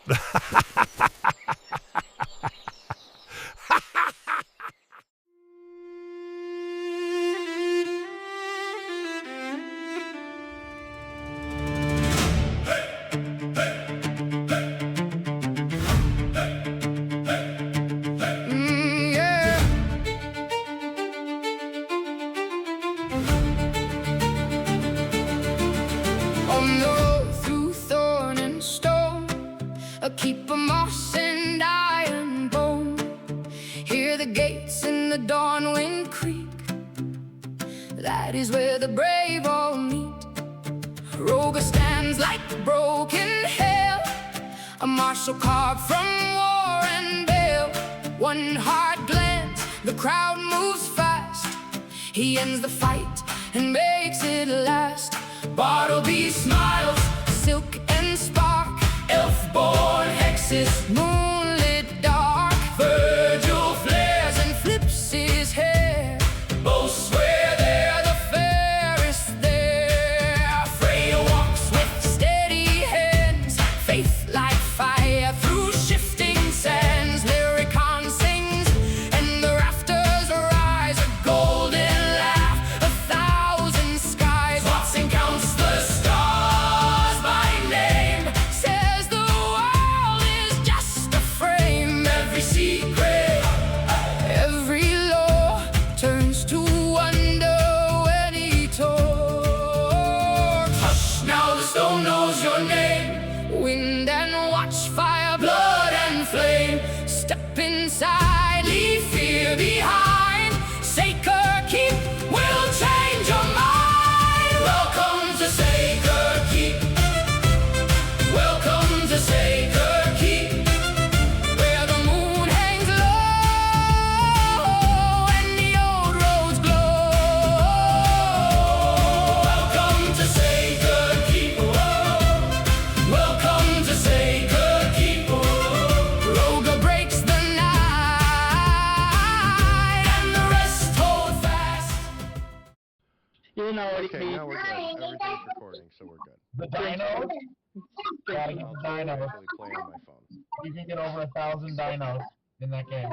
Yeah. On the road through thorn and stone, a keep of moss and iron bone. Hear the gates in the dawn wind creak. That is where the brave all meet. Roga stands like broken hail, a martial carved from war and bale. One hard glance, the crowd moves fast. He ends the fight and makes it last. Bartleby smiles, silk and spark, elf-born hexes, moonlit dark. Virgil flares and flips his hair. Both swear they're the fairest there. Freya walks with steady hands, faith like fire through shifting sands. Lyricon sings and the rafters rise, a golden laugh, 1,000 skies. Watson counts the stars by name, says the world is just a frame. Every secret, every law turns to wonder when he talks. Hush, now the stone knows your name. Wind and watch, fire, blood and flame. Step inside, leave fear behind. Sacred Keep will change your mind. Welcome to Sacred Keep. Welcome to Sacred Keep, where the moon hangs low and the old roads glow. Welcome to Sacred Keep. Welcome to Sacred Keep. Roga breaks the night and the rest hold fast. You know what Okay, now we're good. Everything's recording, so we're good. The dinos? Gotta get I'll the try to dinos. actually play on my phone. You can get over 1,000 dinos in that game.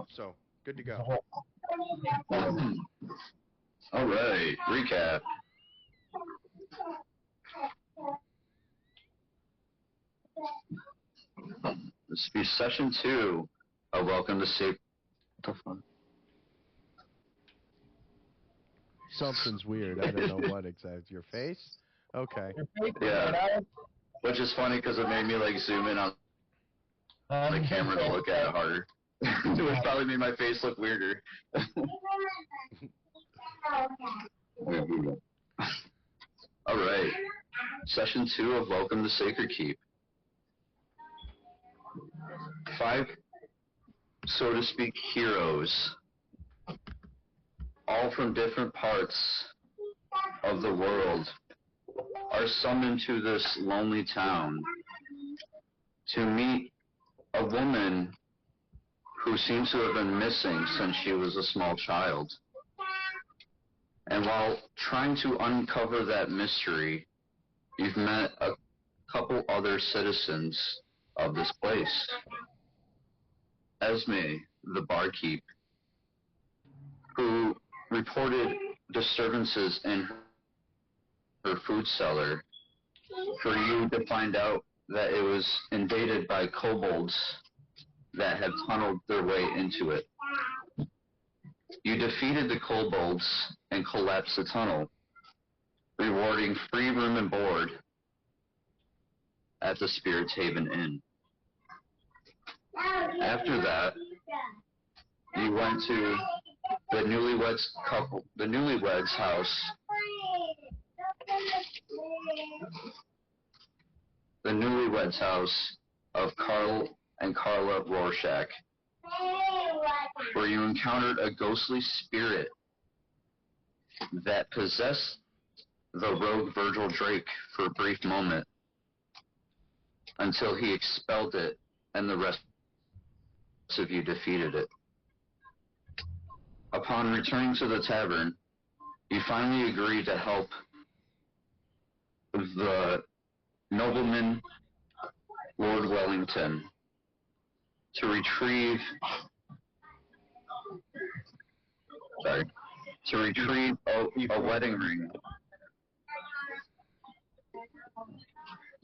So, good to go. All right, recap. This will be session 2 of Welcome to Safe. What the fuck? Something's weird. I don't know what exactly. Your face? Okay. Yeah. Which is funny because it made me like zoom in on the camera to look at it harder. Which probably made my face look weirder. All right, session 2 of Welcome to Sacred Keep. 5, so to speak, heroes, all from different parts of the world, are summoned to this lonely town to meet a woman who seems to have been missing since she was a small child. And while trying to uncover that mystery, you've met a couple other citizens of this place. Esme, the barkeep, who reported disturbances in her food cellar for you to find out that it was invaded by kobolds that had tunneled their way into it. You defeated the kobolds and collapsed the tunnel, rewarding free room and board at the Spirit's Haven Inn. After that, you went to the newlyweds house, of Carl and Carla Rorschach, where you encountered a ghostly spirit that possessed the rogue Virgil Drake for a brief moment until he expelled it and the rest of you defeated it. Upon returning to the tavern, you finally agree to help the nobleman Lord Wellington to retrieve a wedding ring.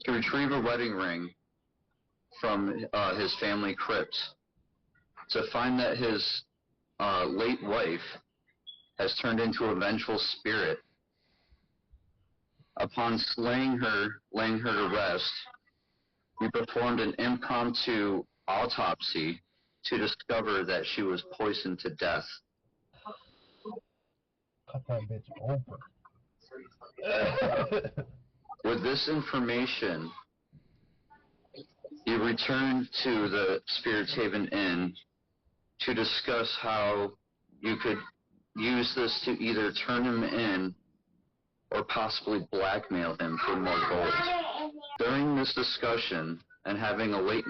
To retrieve a wedding ring from his family crypt. To find that his late wife has turned into a vengeful spirit. Upon laying her to rest, we performed an impromptu autopsy to discover that she was poisoned to death. Cut that bitch open. With this information, you return to the Spirit's Haven Inn to discuss how you could use this to either turn him in or possibly blackmail him for more gold. During this discussion and having a late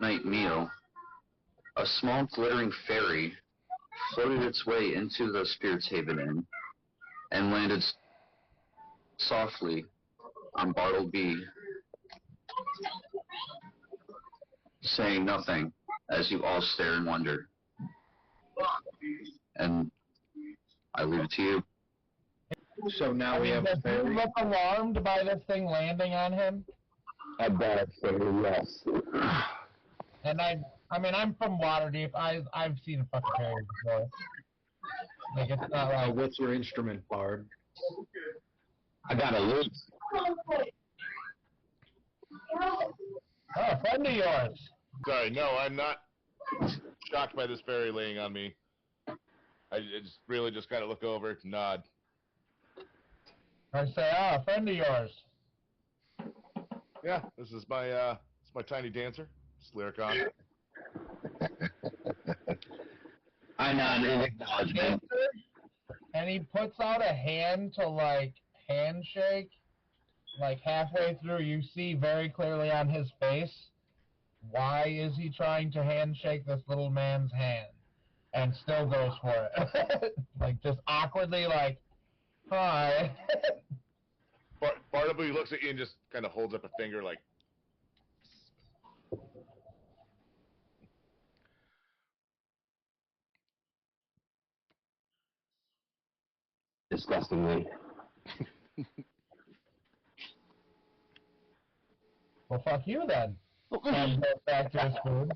night meal, a small glittering fairy floated its way into the Spirit's Haven Inn and landed softly on Bartleby, saying nothing as you all stare in wonder. And I leave it to you. So now we have a fairy. Does he look alarmed by this thing landing on him? I bet so, yes. And I'm from Waterdeep. I've seen a fucking fairy before. Like, it's not like... What's your instrument, Bard? I got a lute. Oh, a friend of yours. Sorry, no, I'm not shocked by this fairy laying on me. I just really just kind of look over, nod. I say, a friend of yours. Yeah, this is my tiny dancer, Slyricon. I nod in acknowledgement. And he puts out a hand to, like, handshake. Like, halfway through, you see very clearly on his face, why is he trying to handshake this little man's hand? And still goes for it. Like, just awkwardly, like, hi. Bartleby looks at you and just kind of holds up a finger like... Disgustingly. Well, fuck you then. And goes back to his food.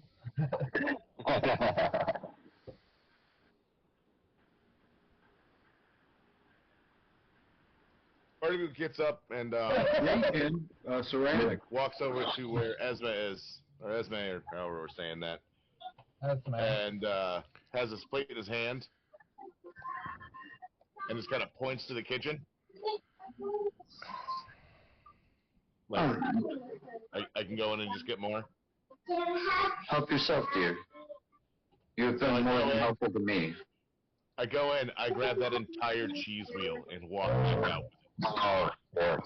Bartleby gets up and ceramic. walks over to where Esme is, or Esme, or however we're saying that. That's nice. And has his plate in his hand, and just kind of points to the kitchen. Like, I can go in and just get more. Help yourself, dear. You have been more than helpful to me. I go in, I grab that entire cheese wheel and walk back out. Oh, yeah.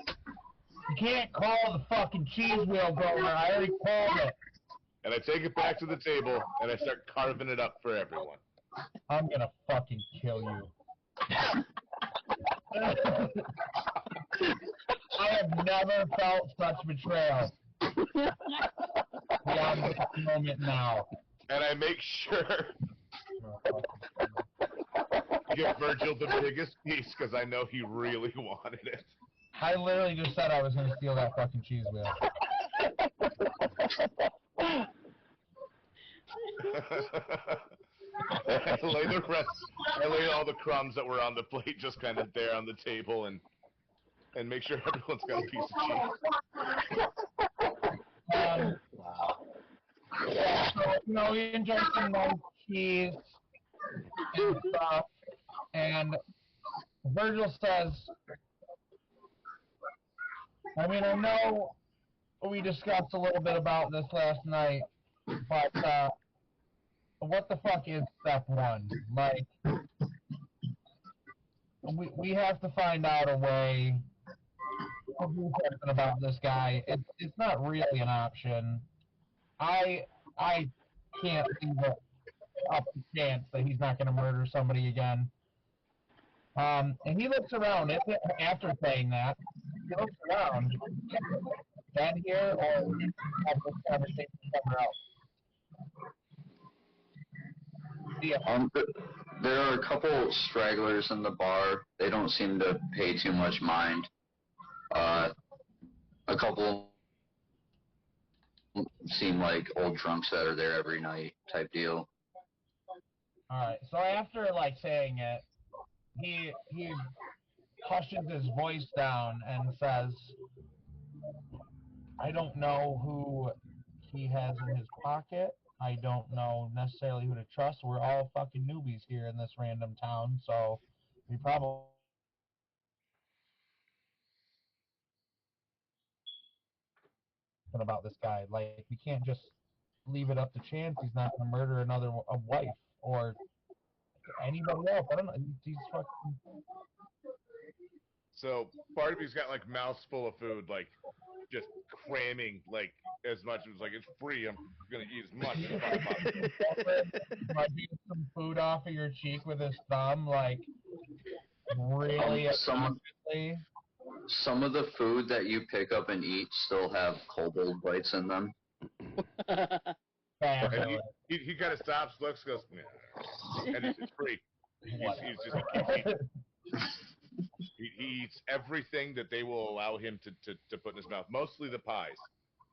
You can't call the fucking cheese wheel, Gomer. I already called it. And I take it back to the table, and I start carving it up for everyone. I'm gonna fucking kill you. I have never felt such betrayal. Beyond this moment now. And I make sure to give Virgil the biggest piece, because I know he really wanted it. I literally just said I was gonna steal that fucking cheese wheel. I lay all the crumbs that were on the plate just kind of there on the table and make sure everyone's got a piece of cheese. So, we enjoy some nice cheese and stuff, and Virgil says, I know we discussed a little bit about this last night, but, what the fuck is step one? Like, we have to find out a way to do something about this guy. It's not really an option. I can't see the up the chance that he's not going to murder somebody again. And he looks around after saying that. He looks around. Been here or have this conversation somewhere else? Yeah. There are a couple stragglers in the bar. They don't seem to pay too much mind. A couple seem like old drunks that are there every night type deal. All right. So after like saying it, he hushes his voice down and says, "I don't know who he has in his pocket. I don't know necessarily who to trust. We're all fucking newbies here in this random town, so we probably about this guy. Like, we can't just leave it up to chance. He's not gonna murder a wife or anybody else. I don't know. He's fucking." So part of he's got like mouths full of food, like just cramming like as much as like it's free. I'm gonna eat as much as possible. Might be some food off of your cheek with his thumb, like really obviously. Some of the food that you pick up and eat still have kobold bites in them. And he kind of stops, looks, goes, yeah. And it's free. He keeps eating. He eats everything that they will allow him to put in his mouth. Mostly the pies.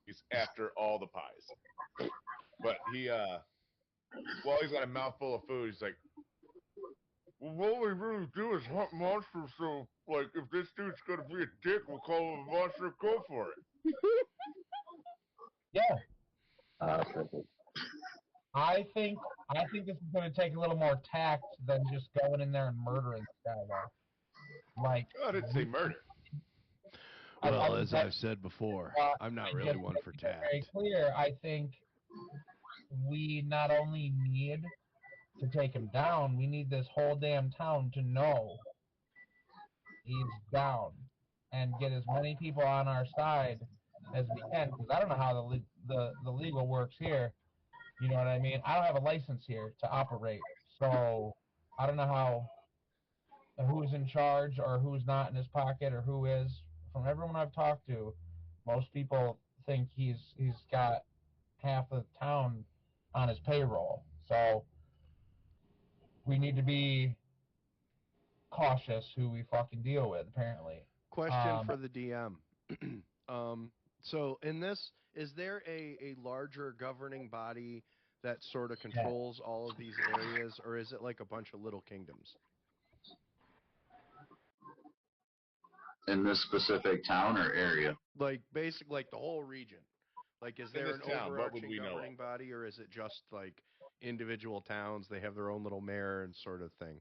He's after all the pies. But while he's got a mouthful of food, he's like, well, what we really do is hunt monsters, so, like, if this dude's gonna be a dick, we'll call him a monster, go for it. Yeah. I think this is going to take a little more tact than just going in there and murdering this guy, though. Like, I didn't say murder. Well, as I've said before, I'm not really one for tact. Very clear. I think we not only need to take him down, we need this whole damn town to know he's down and get as many people on our side as we can. Because I don't know how the legal works here. You know what I mean? I don't have a license here to operate, so I don't know who's in charge or who's not in his pocket or who is. From everyone I've talked to, most people think he's got half of the town on his payroll. So we need to be cautious who we fucking deal with, apparently. Question for the DM. So in this, is there a larger governing body that sort of controls all of these areas, or is it like a bunch of little kingdoms? In this specific town or area? Like basically like the whole region. Like, is there an overarching governing body, or is it just like individual towns? They have their own little mayor and sort of thing.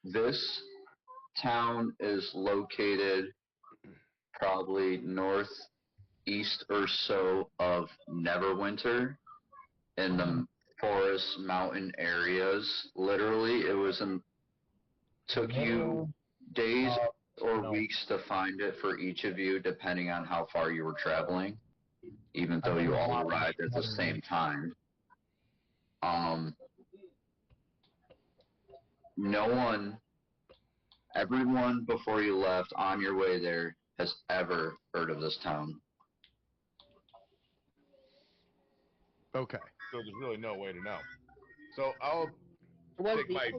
This town is located probably northeast or so of Neverwinter in the forest mountain areas. Literally, took you days or weeks to find it for each of you, depending on how far you were traveling, even though you all arrived at the same time. Everyone before you left on your way there has ever heard of this town. Okay. So there's really no way to know. So I'll take my,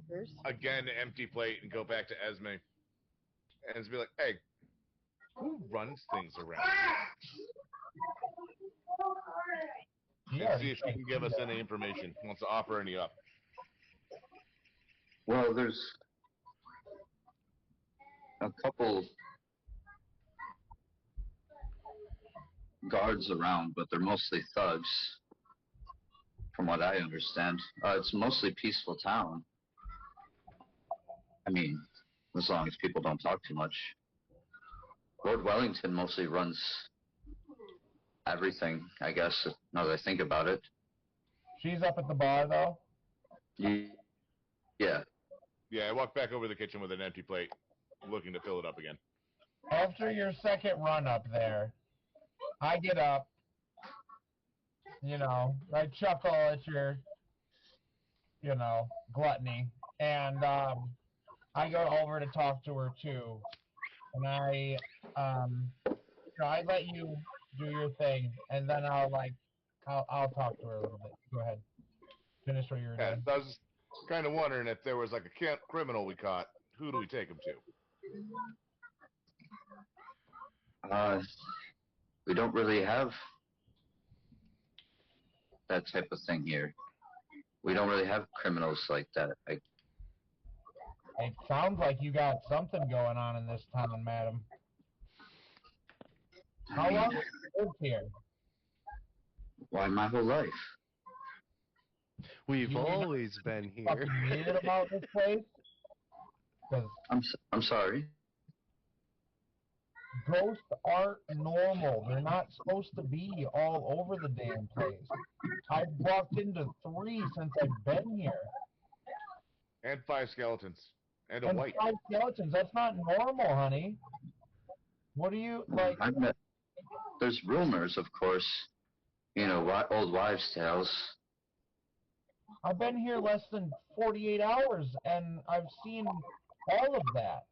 again, empty plate and go back to Esme and just be like, hey, who runs things around here? And see if she can give us any information, wants to offer any up. Well, there's a couple guards around, but they're mostly thugs, from what I understand. It's a mostly peaceful town. I mean, as long as people don't talk too much. Lord Wellington mostly runs everything, I guess, now that I think about it. She's up at the bar, though? Yeah. Yeah, I walk back over to the kitchen with an empty plate, looking to fill it up again. After your second run up there, I get up, I chuckle at your, gluttony, and I I go over to talk to her too, and I let you do your thing, and then I'll talk to her a little bit. Go ahead, finish what you were Yeah, doing. I was just kind of wondering if there was like a criminal we caught. Who do we take him to? We don't really have that type of thing here. We don't really have criminals like that. It sounds like you got something going on in this town, madam. How long have you lived here? Why, my whole life. We've always been here. Fucking weird about this place? I'm sorry. Ghosts aren't normal. They're not supposed to be all over the damn place. I've walked into 3 since I've been here. And 5 skeletons. And a white. 5 skeletons. That's not normal, honey. What do you, like... There's rumors, of course. You know, old wives' tales. I've been here less than 48 hours, and I've seen all of that.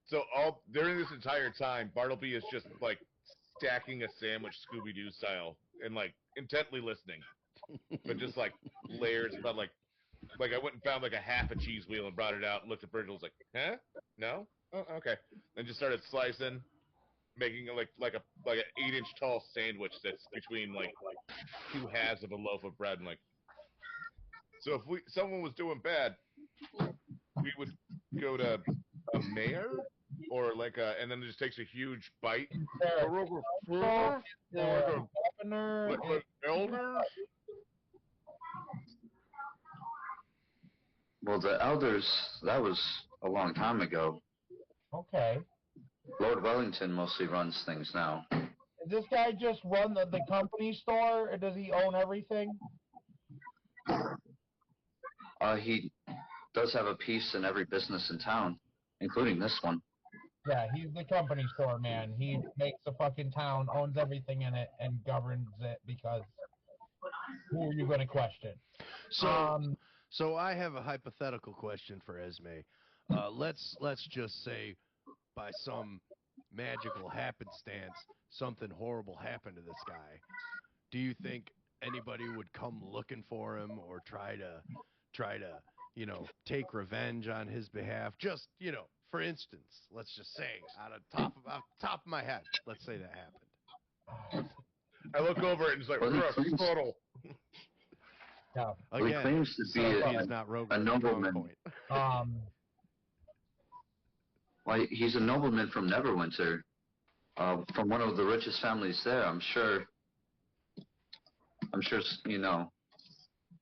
So during this entire time, Bartleby is just like stacking a sandwich Scooby-Doo style and like intently listening, but just like layers. But like I went and found like a half a cheese wheel and brought it out and looked at Virgil. Was like, huh? No? Oh, okay. And just started slicing, making like an 8-inch tall sandwich that's between like 2 halves of a loaf of bread. And like, so if someone was doing bad, we would go to a mayor. Or and then it just takes a huge bite. Governor, elders? Well, the elders, that was a long time ago. Okay. Lord Wellington mostly runs things now. Does this guy just run the company store, or does he own everything? He does have a piece in every business in town, including this one. Yeah, he's the company store man. He makes the fucking town, owns everything in it, and governs it because who are you going to question? So I have a hypothetical question for Esme. Let's just say by some magical happenstance something horrible happened to this guy. Do you think anybody would come looking for him or try to take revenge on his behalf? Just, for instance, let's just say off the top of my head, let's say that happened. I look over it and it's like, subtle. No. Well, he claims to be a nobleman. Well, he's a nobleman from Neverwinter, from one of the richest families there. I'm sure,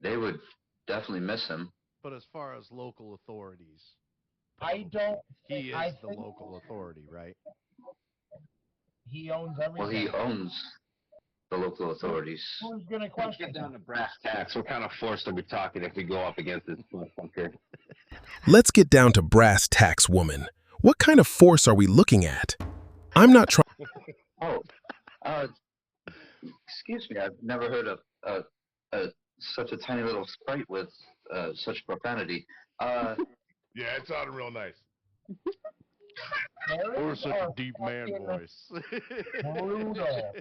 they would definitely miss him. But as far as local authorities, he is the local authority, right? He owns everything. Well, he owns the local authorities. Who's going to question? Let's get down to brass tacks. What kind of force are we talking if we go up against this motherfucker? Let's get down to brass tacks, woman. What kind of force are we looking at? I'm not trying... Excuse me. I've never heard of such a tiny little sprite with such profanity. Yeah, it sounded real nice. Or such a deep man voice. Brutal.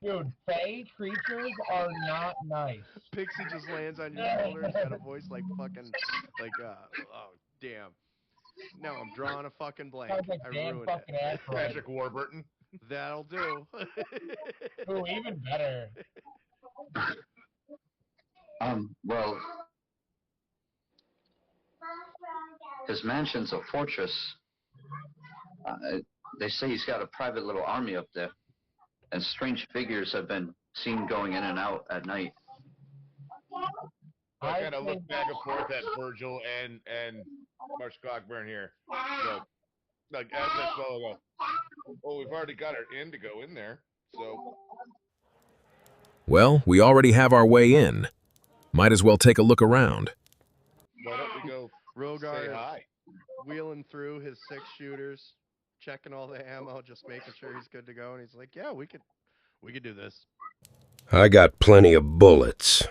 Dude, fey creatures are not nice. Pixie just lands on your shoulder and got a voice like fucking, oh, damn. Now I'm drawing a fucking blank. I ruined it. Patrick Warburton. That'll do. Ooh, even better. Well, his mansion's a fortress. They say he's got a private little army up there, and strange figures have been seen going in and out at night. I kind of look back and forth at Virgil and Marsh Cockburn here. So, like, as this fellow goes, well, we've already got our in to go in there, so... Well, we already have our way in. Might as well take a look around. Why don't we go Rogar say hi? Wheeling through his 6 shooters, checking all the ammo, just making sure he's good to go, and he's like, yeah, we could do this. I got plenty of bullets.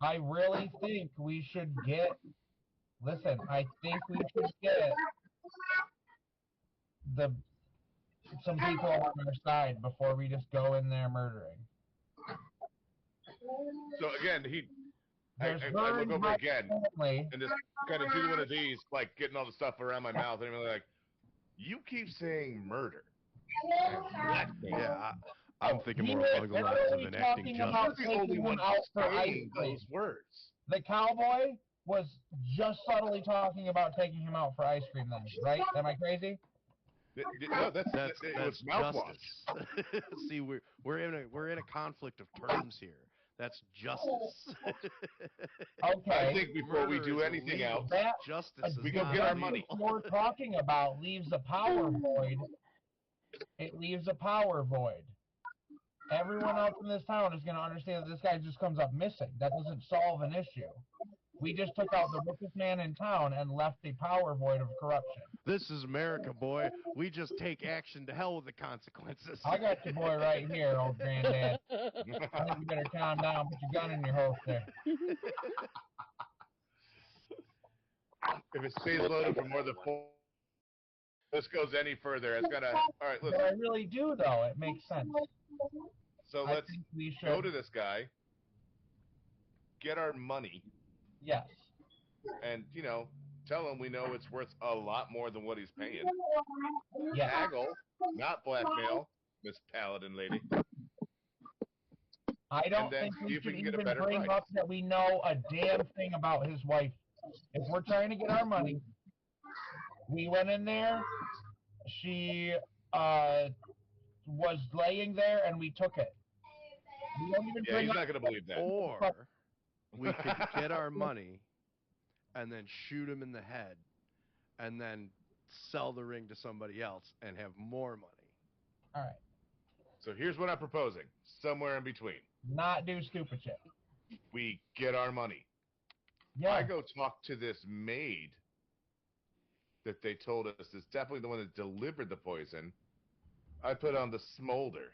I really think we should get. Listen, I think we should get some people on our side before we just go in there murdering. So again, I look over again and just kind of do one of these, like getting all the stuff around my mouth, and I'm like, "You keep saying murder." Yeah, I'm thinking more along the lines of enacting You're justice. the only one saying those words. The cowboy was just subtly talking about taking him out for ice cream then, right? Am I crazy? No, that's mouthwash. Justice. See, we're in a conflict of terms here. That's justice. Okay. I think before we do anything else, justice we is go not get our illegal. money. What we're talking about leaves a power void. It leaves a power void. Everyone else in this town is going to understand that this guy just comes up missing. That doesn't solve an issue. We just took out the richest man in town and left a power void of corruption. This is America, boy. We just take action. To hell with the consequences. I got your boy right here, old granddad. I think you better calm down. Put your gun in your holster. If it stays loaded for more than 4, this goes any further, it's gonna. All right, listen. But I really do, though. It makes sense. So I let's think we should go to this guy, get our money, Yes. and tell him we know it's worth a lot more than what he's paying. Yes. Haggle, not blackmail, Miss Paladin lady. I don't then think see we if we should can get a even better bring price. up that we know a damn thing about his wife. If we're trying to get our money, we went in there. She was laying there, and we took it. We don't even Yeah, bring he's up not gonna believe that. Or we could get our money and then shoot him in the head and then sell the ring to somebody else and have more money. All right. So here's what I'm proposing. Somewhere in between. Not do stupid shit. We get our money. Yeah. I go talk to this maid that they told us is definitely the one that delivered the poison. I put on the smolder.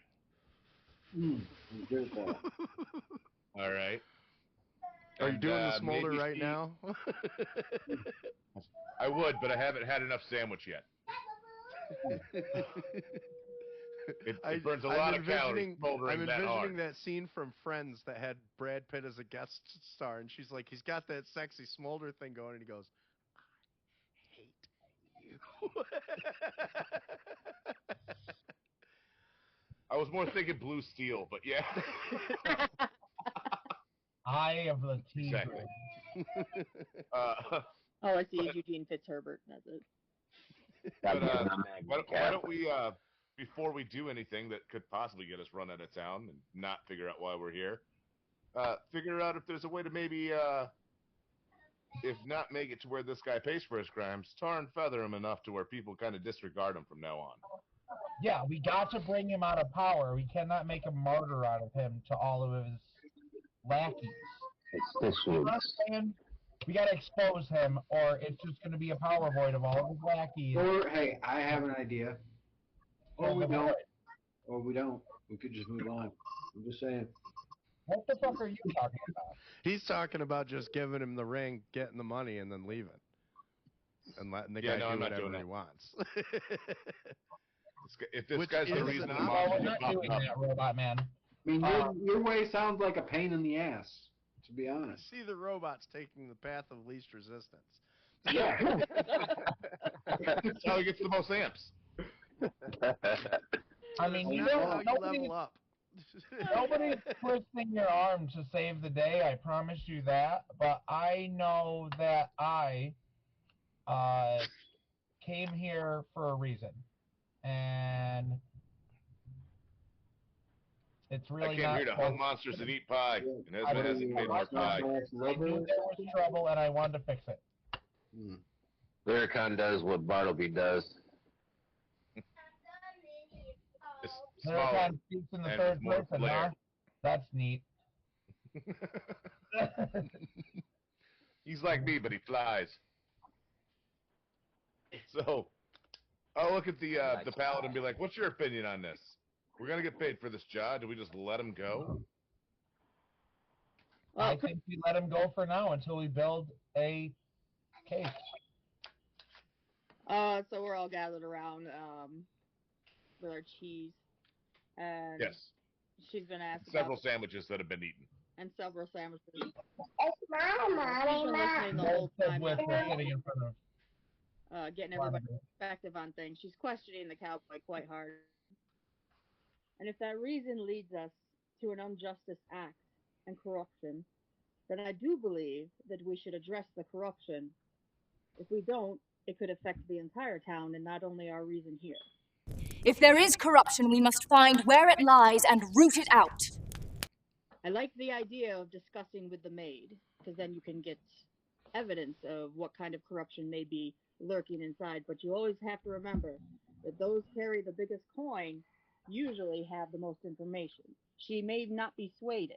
All right. Are you doing the smolder maybe right now? I would, but I haven't had enough sandwich yet. It burns a lot of calories smoldering that hard. I'm envisioning that scene from Friends that had Brad Pitt as a guest star, and she's like, he's got that sexy smolder thing going, and he goes, I hate you. I was more thinking blue steel, but yeah. Eye of the tigre. Exactly. All I see is Eugene Fitzherbert. That's it. But why don't we, before we do anything that could possibly get us run out of town and not figure out why we're here, figure out if there's a way to maybe, if not make it to where this guy pays for his crimes, tar and feather him enough to where people kind of disregard him from now on. Yeah, we got to bring him out of power. We cannot make a martyr out of him to all of his lackeys. You understand? We got to expose him, or it's just going to be a power void of all of his lackeys. Or, hey, I have an idea. Or we don't. Or we don't. We could just move on. I'm just saying. What the fuck are you talking about? He's talking about just giving him the ring, getting the money, and then leaving. And letting the guy do whatever he wants. If this guy's the reason I'm we're not doing that, Robot Man. I mean, your way sounds like a pain in the ass, to be honest. See the robots taking the path of least resistance. Yeah. That's how he gets the most amps. I mean, That's how you level up. Nobody's twisting your arm to save the day, I promise you that. But I know that I came here for a reason. And it's really I came here to hunt monsters and eat pie, and Esma hasn't made more pie. I knew there was trouble, and I wanted to fix it. Lyricon does what Bartleby does. Lyricon speaks in the third person, huh? That's neat. He's like me, but he flies. So, I'll look at the paladin and be like, what's your opinion on this? We're going to get paid for this job. Do we just let him go? I think we let him go for now until we build a case. So we're all gathered around with our cheese, and Yes. she's been asked Several about sandwiches that have been eaten. and several sandwiches. It's Mama, She's been listening the whole time, With sitting in front of getting everybody's perspective on things. She's questioning the cowboy quite hard. And if that reason leads us to an injustice act and corruption, then I do believe that we should address the corruption. If we don't, it could affect the entire town and not only our reason here. If there is corruption, we must find where it lies and root it out. I like the idea of discussing with the maid, because then you can get evidence of what kind of corruption may be lurking inside. But you always have to remember that those carry the biggest coin usually have the most information. She may not be swayed.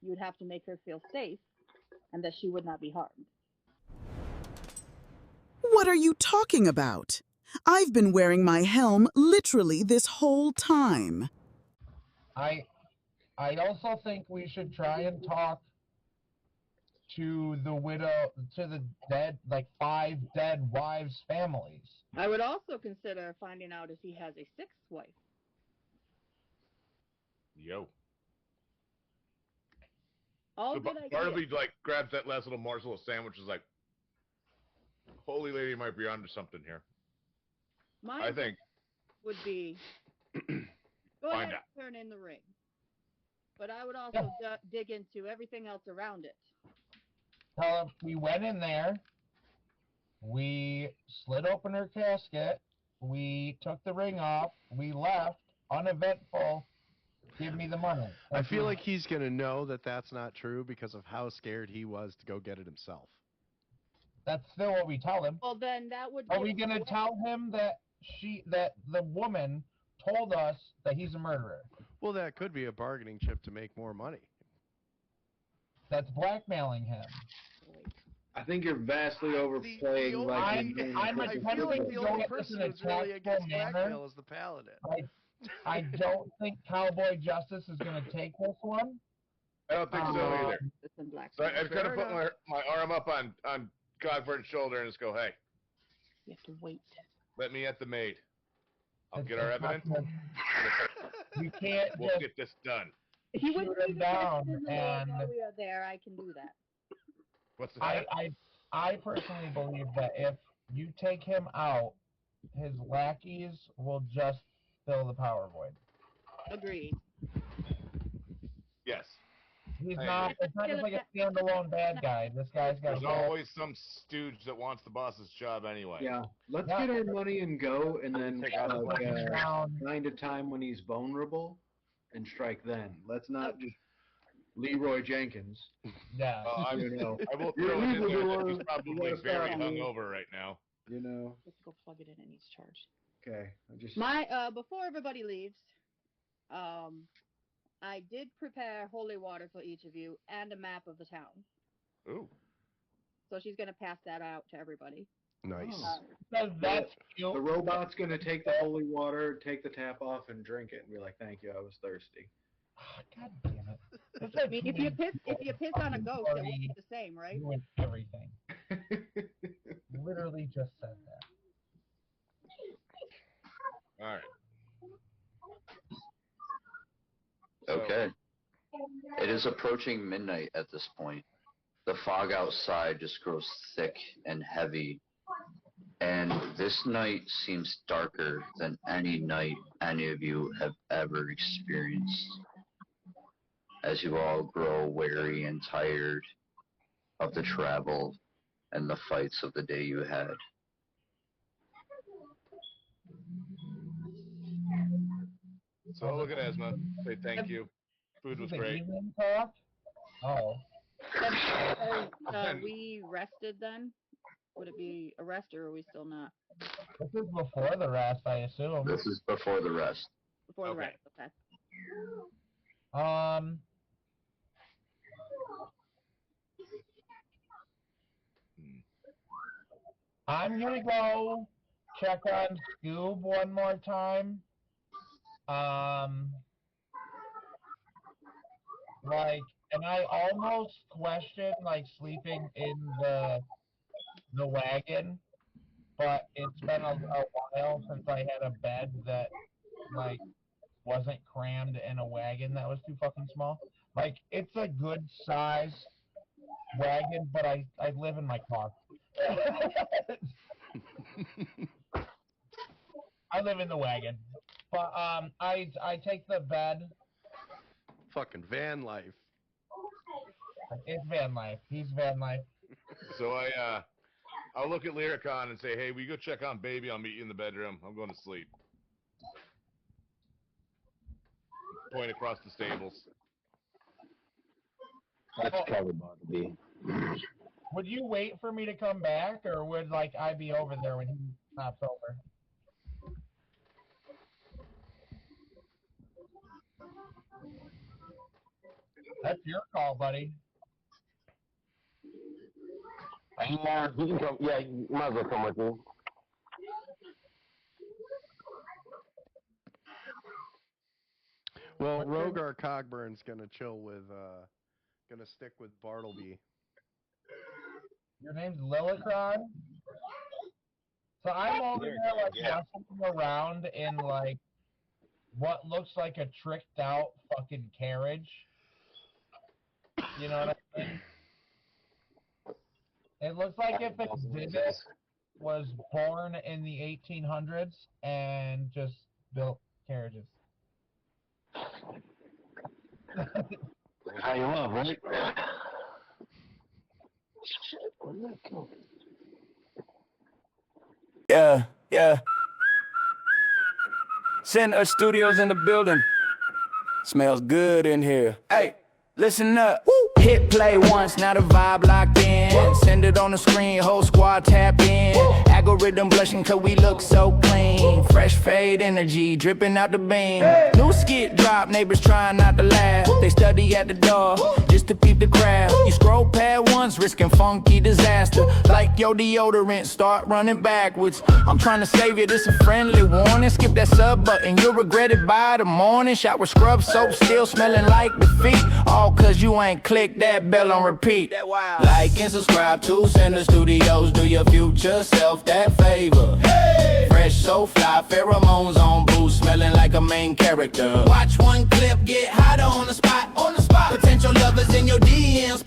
You would have to make her feel safe and that she would not be harmed. What are you talking about? I've been wearing my helm literally this whole time. I also think we should try and talk to the widow, to the dead, like 5 dead wives' families. I would also consider finding out if he has a 6th wife. Yo. All So good Bartleby ideas. like grabs that last little morsel of sandwich, is like, "Holy lady might be onto something here." My I think would be go ahead and turn in the ring, but I would also dig into everything else around it. Tell him we went in there, we slid open her casket, we took the ring off, we left, uneventful. Give me the money. I feel like he's going to know that that's not true because of how scared he was to go get it himself. That's still what we tell him. Well, then that would. Are we going to tell him that the woman told us that he's a murderer? Well, that could be a bargaining chip to make more money. That's blackmailing him. I think you're vastly overplaying. I feel like the only person who's really against blackmail is the paladin. I don't think Cowboy Justice is going to take this one. I don't think so either. So I kind of put my arm up on Godford's shoulder and just go, "Hey, you have to wait. Let me at the maid. I'll get our evidence. You can't. We'll get this done." He would him down, and while we are there. I can do that. What's that? I personally believe that if you take him out, his lackeys will just fill the power void. Agreed. Yes. It's not just like a standalone bad guy. This guy's got. There's always some stooge that wants the boss's job anyway. Yeah, let's get our money and go, and then find a time when he's vulnerable and strike then. Let's not just Leroy Jenkins. Yeah. I will throw it in there that he's probably very hungover right now. You know. Let's go plug it in. It needs charge. Okay. Before everybody leaves, I did prepare holy water for each of you and a map of the town. Ooh. So she's gonna pass that out to everybody. Nice. That's the robot's gonna take the holy water, take the tap off, and drink it, and be like, "Thank you, I was thirsty." God damn it! I mean, if you piss on a ghost, it won't be the same, right? Ruined everything. Literally just said that. All right. Okay. It is approaching midnight at this point. The fog outside just grows thick and heavy, and this night seems darker than any night any of you have ever experienced. As you all grow weary and tired of the travel and the fights of the day you had. So I'll look at Esma, say thank you. Food was great. Oh. We rested then? Would it be a rest or are we still not? This is before the rest, I assume. This is before the rest. Before the rest, okay. I'm gonna go check on Scoob one more time. Like and I almost questioned like sleeping in the wagon, but it's been a while since I had a bed that like wasn't crammed in a wagon that was too fucking small. Like it's a good size wagon, but I live in my car. I live in the wagon, but I take the bed. Fucking van life. It's van life. He's van life. So I'll look at Lyricon and say, hey, we go check on baby. I'll meet you in the bedroom. I'm going to sleep. Point across the stables. That's covered by the bee. Would you wait for me to come back, or would like I be over there when he stops over? That's your call, buddy. Yeah, you can come. Yeah, you might as well come with me. Well, Rogar Cogburn's gonna chill with, gonna stick with Bartleby. Your name's Lillicron? So I'm over there like messing around in like what looks like a tricked out fucking carriage. You know what I mean? It looks like if Exhibit was born in the 1800s and just built carriages. How you love, right? Yeah, yeah. Center Studios in the building. Smells good in here. Hey, listen up. Hit play once, now the vibe locked in. Send it on the screen, whole squad tap in. Algorithm blushing cause we look so clean. Fresh fade energy dripping out the beam. New skit drop, neighbors trying not to laugh. They study at the door just to peep the crowd. You scroll past once, risking funky disaster. Like your deodorant, start running backwards. I'm trying to save you, this a friendly warning. Skip that sub button, you'll regret it by the morning. Shower scrub soap, still smelling like defeat. All cause you ain't clicked that bell on repeat. Like and subscribe to Center Studios. Do your future self that favor. Fresh, so fly, pheromones on boost, smelling like a main character. Watch one clip, get hotter on the spot. Potential lovers in your DMs.